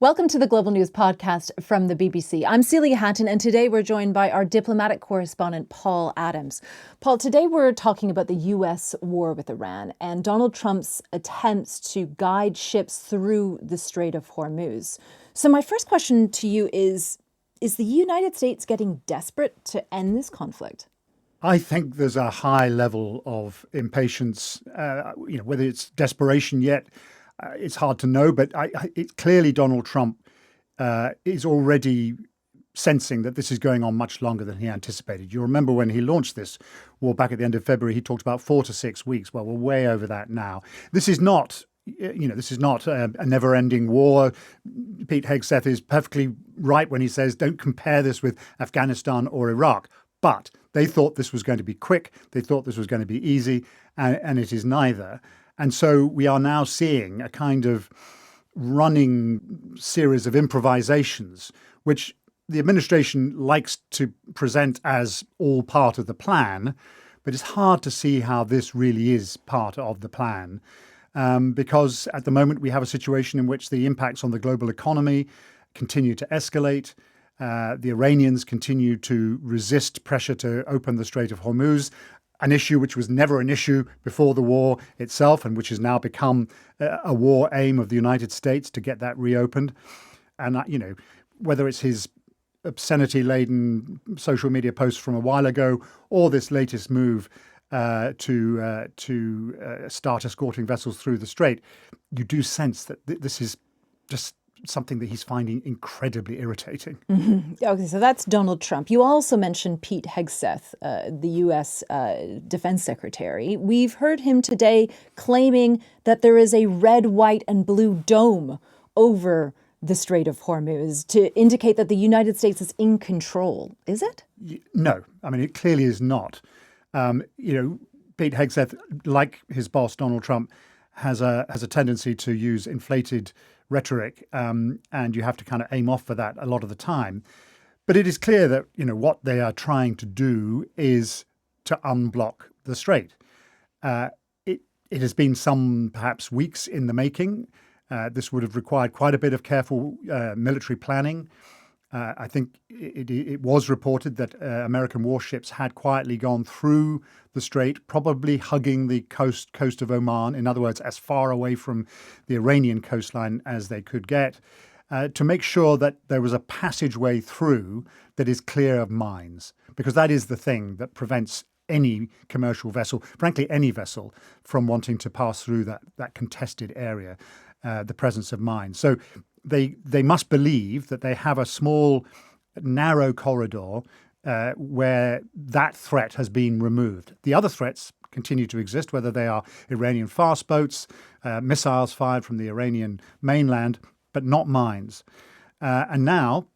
Welcome to the Global News Podcast from the BBC. I'm Celia Hatton, and today we're joined by our diplomatic correspondent, Paul Adams. Paul, today we're talking about the U.S. war with Iran and Donald Trump's attempts to guide ships through the Strait of Hormuz. So my first question to you is the United States getting desperate to end this conflict? I think there's a high level of impatience, whether it's desperation yet. It's hard to know, but it's clearly Donald Trump is already sensing that this is going on much longer than he anticipated. You remember when he launched this war back at the end of February, he talked about 4 to 6 weeks. Well, we're way over that now. This is not a never-ending war. Pete Hegseth is perfectly right when he says, don't compare this with Afghanistan or Iraq. But they thought this was going to be quick. They thought this was going to be easy, and it is neither. And so we are now seeing a kind of running series of improvisations, which the administration likes to present as all part of the plan. But it's hard to see how this really is part of the plan, because at the moment we have a situation in which the impacts on the global economy continue to escalate. The Iranians continue to resist pressure to open the Strait of Hormuz, an issue which was never an issue before the war itself and which has now become a war aim of the United States to get that reopened. And, whether it's his obscenity-laden social media posts from a while ago or this latest move to start escorting vessels through the strait, you do sense that this is just something that he's finding incredibly irritating. Mm-hmm. Okay, so that's Donald Trump. You also mentioned Pete Hegseth, the U.S. Defense Secretary. We've heard him today claiming that there is a red, white, and blue dome over the Strait of Hormuz to indicate that the United States is in control. Is it? No. I mean, it clearly is not. Pete Hegseth, like his boss, Donald Trump, has a tendency to use inflated rhetoric, and you have to kind of aim off for that a lot of the time. But it is clear that what they are trying to do is to unblock the strait. It has been some perhaps weeks in the making. This would have required quite a bit of careful military planning. I think it was reported that American warships had quietly gone through the strait, probably hugging the coast of Oman, in other words, as far away from the Iranian coastline as they could get, to make sure that there was a passageway through that is clear of mines, because that is the thing that prevents any commercial vessel, frankly, any vessel, from wanting to pass through that contested area, the presence of mines. So they must believe that they have a small, narrow corridor where that threat has been removed. The other threats continue to exist, whether they are Iranian fast boats, missiles fired from the Iranian mainland, but not mines. And now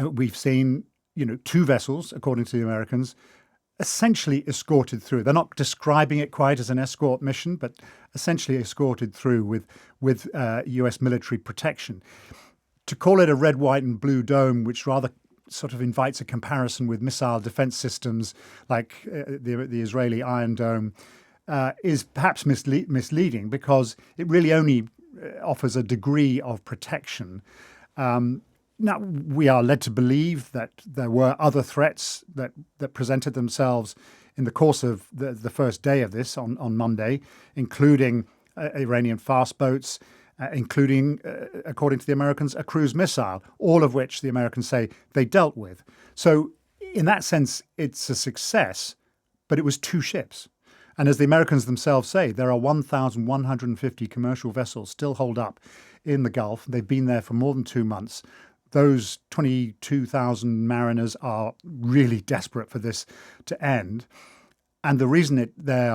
we've seen, 2 vessels, according to the Americans, essentially escorted through. They're not describing it quite as an escort mission, but essentially escorted through with US military protection. To call it a red, white, and blue dome, which rather sort of invites a comparison with missile defense systems like the Israeli Iron Dome, is perhaps misleading, because it really only offers a degree of protection. Now, we are led to believe that there were other threats that presented themselves in the course of the first day of this on Monday, including Iranian fast boats, including, according to the Americans, a cruise missile, all of which the Americans say they dealt with. So in that sense, it's a success, but it was 2 ships. And as the Americans themselves say, there are 1,150 commercial vessels still holed up in the Gulf. They've been there for more than 2 months. Those 22,000 mariners are really desperate for this to end. And the reason that they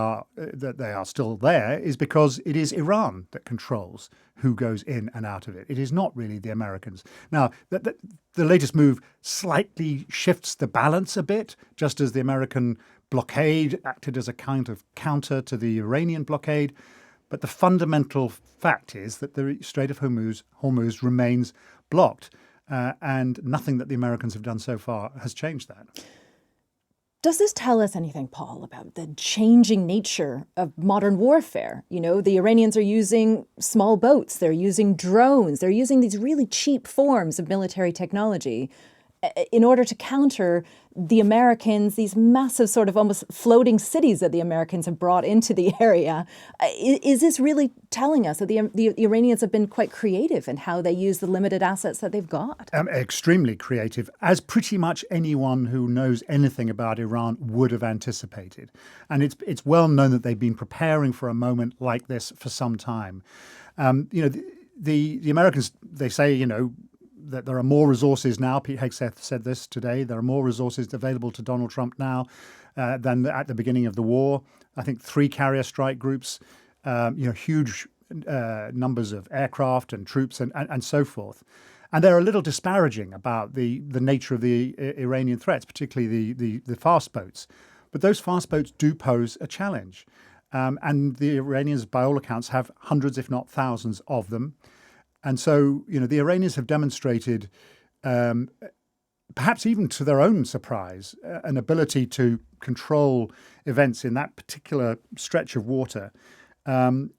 are still there is because it is Iran that controls who goes in and out of it. It is not really the Americans. Now, the latest move slightly shifts the balance a bit, just as the American blockade acted as a kind of counter to the Iranian blockade. But the fundamental fact is that the Strait of Hormuz remains blocked. And nothing that the Americans have done so far has changed that. Does this tell us anything, Paul, about the changing nature of modern warfare? You know, the Iranians are using small boats, they're using drones, they're using these really cheap forms of military technology in order to counter the Americans, these massive sort of almost floating cities that the Americans have brought into the area. Is this really telling us that the Iranians have been quite creative in how they use the limited assets that they've got? Extremely creative, as pretty much anyone who knows anything about Iran would have anticipated. And it's well known that they've been preparing for a moment like this for some time. The Americans, they say, that there are more resources now. Pete Hegseth said this today. There are more resources available to Donald Trump now than at the beginning of the war. I think 3 carrier strike groups, huge numbers of aircraft and troops and so forth. And they're a little disparaging about the nature of the Iranian threats, particularly the fast boats. But those fast boats do pose a challenge. And the Iranians, by all accounts, have hundreds, if not thousands of them. And so, the Iranians have demonstrated, perhaps even to their own surprise, an ability to control events in that particular stretch of water,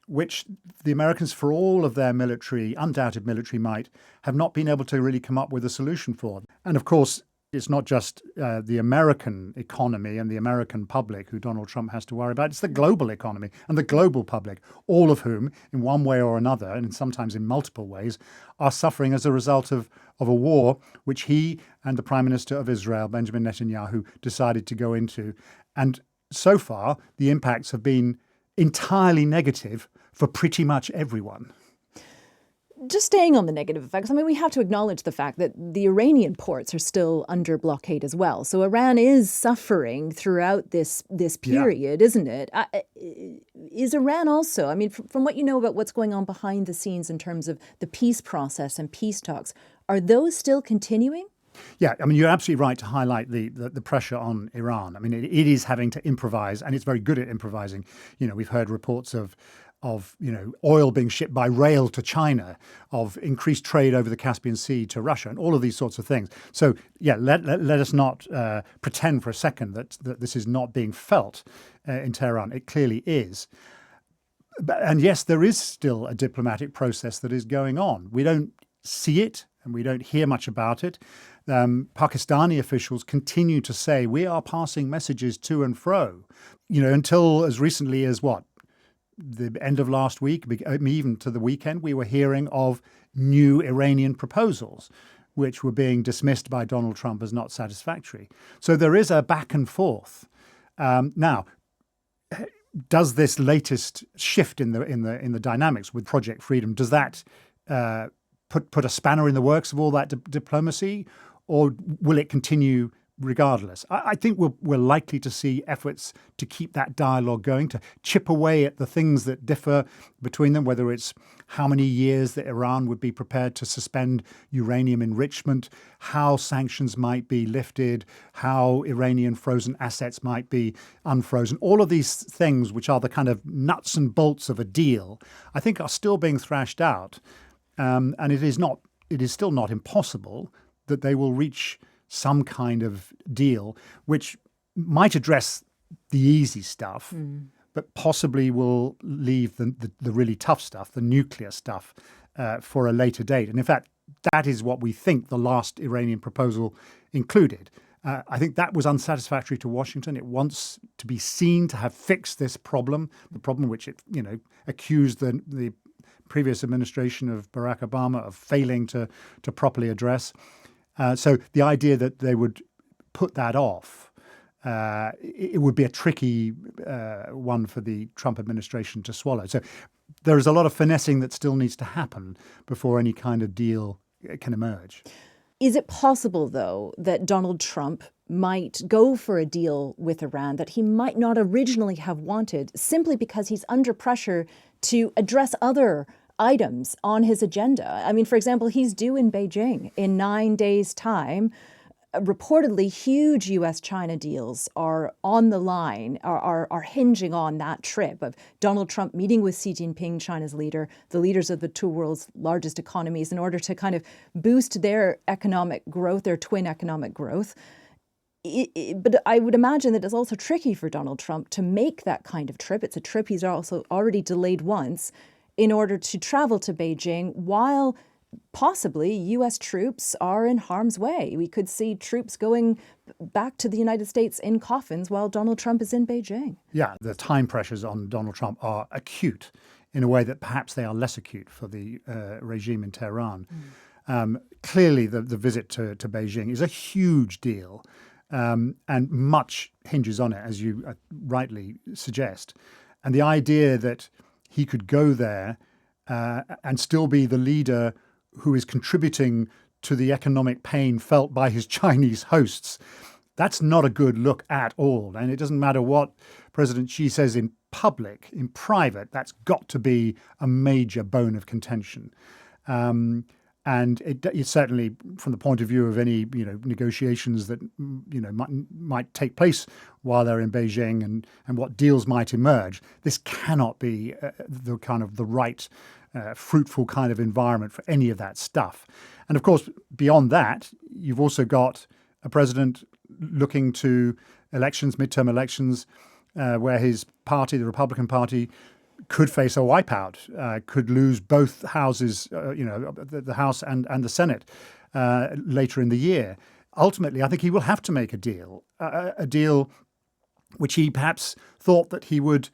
which the Americans, for all of their undoubted military might, have not been able to really come up with a solution for. And of course, it's not just the American economy and the American public who Donald Trump has to worry about. It's the global economy and the global public, all of whom, in one way or another, and sometimes in multiple ways, are suffering as a result of a war which he and the Prime Minister of Israel, Benjamin Netanyahu, decided to go into. And so far, the impacts have been entirely negative for pretty much everyone. Just staying on the negative effects, we have to acknowledge the fact that the Iranian ports are still under blockade as well. So Iran is suffering throughout this period, isn't it? Is Iran also, from what you know about what's going on behind the scenes in terms of the peace process and peace talks, are those still continuing? Yeah, you're absolutely right to highlight the pressure on Iran. It is having to improvise, and it's very good at improvising. We've heard reports of oil being shipped by rail to China, of increased trade over the Caspian Sea to Russia, and all of these sorts of things. So, yeah, let us not pretend for a second that this is not being felt in Tehran. It clearly is. And yes, there is still a diplomatic process that is going on. We don't see it, and we don't hear much about it. Pakistani officials continue to say, we are passing messages to and fro, until as recently as the end of last week, even to the weekend, we were hearing of new Iranian proposals, which were being dismissed by Donald Trump as not satisfactory. So there is a back and forth. Now, does this latest shift in the dynamics with Project Freedom, does that put a spanner in the works of all that diplomacy, or will it continue regardless? I think we're likely to see efforts to keep that dialogue going, to chip away at the things that differ between them, whether it's how many years that Iran would be prepared to suspend uranium enrichment, how sanctions might be lifted, how Iranian frozen assets might be unfrozen. All of these things, which are the kind of nuts and bolts of a deal, I think are still being thrashed out. And it is still not impossible that they will reach some kind of deal which might address the easy stuff, but possibly will leave the really tough stuff, the nuclear stuff, for a later date. And in fact, that is what we think the last Iranian proposal included. I think that was unsatisfactory to Washington. It wants to be seen to have fixed this problem, the problem which it accused the previous administration of Barack Obama of failing to properly address. So the idea that they would put that off, it would be a tricky one for the Trump administration to swallow. So there is a lot of finessing that still needs to happen before any kind of deal can emerge. Is it possible, though, that Donald Trump might go for a deal with Iran that he might not originally have wanted, simply because he's under pressure to address other items on his agenda? For example, he's due in Beijing in 9 days' time. Reportedly, huge U.S.-China deals are on the line, are hinging on that trip of Donald Trump meeting with Xi Jinping, China's leader, the leaders of the two world's largest economies, in order to kind of boost their economic growth, their twin economic growth. But I would imagine that it's also tricky for Donald Trump to make that kind of trip. It's a trip he's also already delayed once in order to travel to Beijing while possibly U.S. troops are in harm's way. We could see troops going back to the United States in coffins while Donald Trump is in Beijing. Yeah, the time pressures on Donald Trump are acute in a way that perhaps they are less acute for the regime in Tehran. Clearly, the visit to Beijing is a huge deal, and much hinges on it, as you rightly suggest. And the idea that he could go there and still be the leader who is contributing to the economic pain felt by his Chinese hosts, that's not a good look at all. And it doesn't matter what President Xi says in public, in private, that's got to be a major bone of contention. And it certainly, from the point of view of any negotiations that might take place while they're in Beijing and what deals might emerge, this cannot be the right fruitful kind of environment for any of that stuff. And of course, beyond that, you've also got a president looking to elections, midterm elections, where his party, the Republican Party, could face a wipeout, could lose both houses, the House and the Senate later in the year. Ultimately, I think he will have to make a deal which he perhaps thought that he would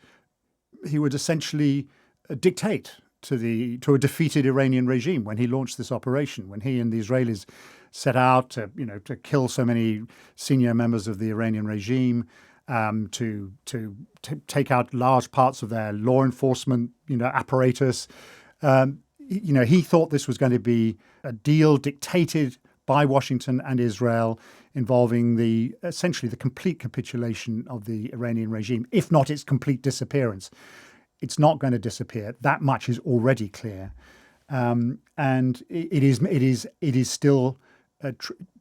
essentially dictate to a defeated Iranian regime when he launched this operation, when he and the Israelis set out to kill so many senior members of the Iranian regime, to take out large parts of their law enforcement apparatus. He thought this was going to be a deal dictated by Washington and Israel involving essentially the complete capitulation of the Iranian regime, if not its complete disappearance. It's not going to disappear. That much is already clear, and it is still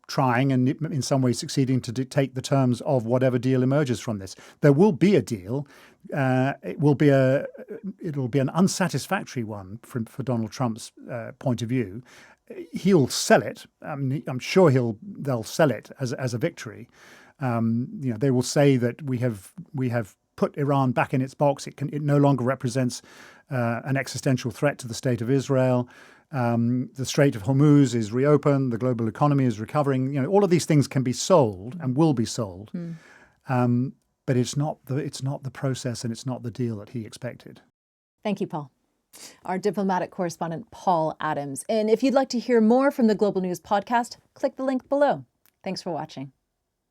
trying and in some ways succeeding to dictate the terms of whatever deal emerges from this. There will be a deal. It will be an unsatisfactory one for Donald Trump's point of view. He'll sell it. I'm sure they'll sell it as a victory. They will say that we have put Iran back in its box. It no longer represents an existential threat to the state of Israel. The Strait of Hormuz is reopened. The global economy is recovering. All of these things can be sold and will be sold, but it's not the process and it's not the deal that he expected. Thank you, Paul. Our diplomatic correspondent, Paul Adams. And if you'd like to hear more from the Global News Podcast, click the link below. Thanks for watching.